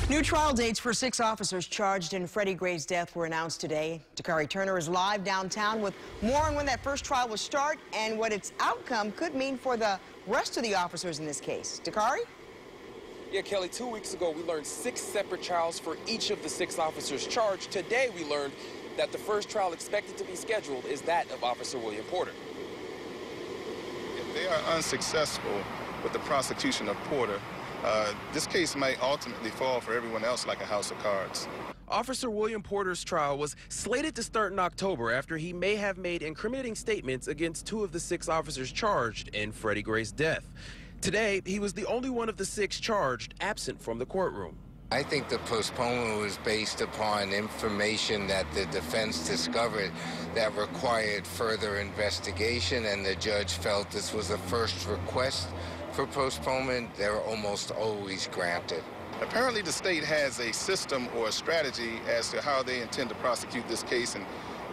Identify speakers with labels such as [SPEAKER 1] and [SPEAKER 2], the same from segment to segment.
[SPEAKER 1] New trial dates for 6 officers charged in Freddie Gray's death were announced today. Dakari Turner is live downtown with more on when that first trial will start and what its outcome could mean for the rest of the officers in this case. Dakari?
[SPEAKER 2] Yeah, Kelly, 2 weeks ago we learned 6 separate trials for each of the 6 officers charged. Today we learned that the first trial expected to be scheduled is that of Officer William Porter.
[SPEAKER 3] If they are unsuccessful with the prosecution of Porter, this case might ultimately fall for everyone else like a house of cards.
[SPEAKER 2] Officer William Porter's trial was slated to start in October after he may have made incriminating statements against 2 of the 6 officers charged in Freddie Gray's death. Today, he was the only one of the 6 charged absent from the courtroom.
[SPEAKER 4] I think the postponement was based upon information that the defense discovered that required further investigation, and the judge felt this was a first request for postponement. They're almost always granted.
[SPEAKER 3] Apparently the state has a system or a strategy as to how they intend to prosecute this case and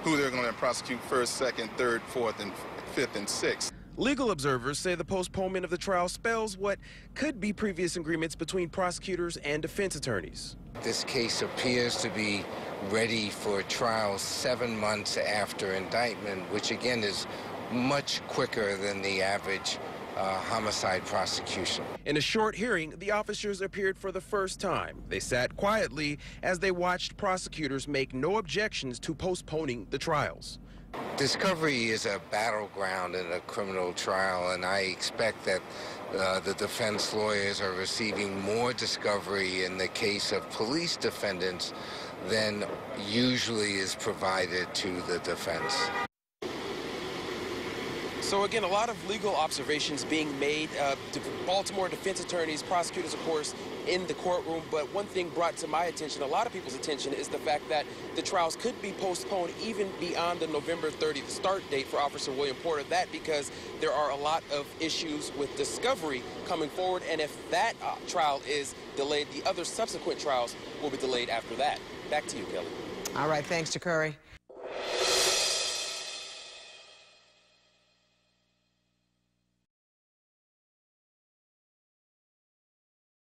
[SPEAKER 3] who they're going to prosecute first, second, third, fourth, and fifth, and sixth.
[SPEAKER 2] Legal observers say the postponement of the trial spells what could be previous agreements between prosecutors and defense attorneys.
[SPEAKER 4] This case appears to be ready for trial 7 months after indictment, which again is much quicker than the average homicide prosecution.
[SPEAKER 2] In a short hearing, the officers appeared for the first time. They sat quietly as they watched prosecutors make no objections to postponing the trials.
[SPEAKER 4] Discovery is a battleground in a criminal trial, and I expect that the defense lawyers are receiving more discovery in the case of police defendants than usually is provided to the defense.
[SPEAKER 2] So again, a lot of legal observations being made. Baltimore defense attorneys, prosecutors, of course, in the courtroom. But one thing brought to my attention, a lot of people's attention, is the fact that the trials could be postponed even beyond the November 30th start date for Officer William Porter. That because there are a lot of issues with discovery coming forward. And if that trial is delayed, the other subsequent trials will be delayed after that. Back to you, Kelly.
[SPEAKER 1] All right, thanks, Dakari.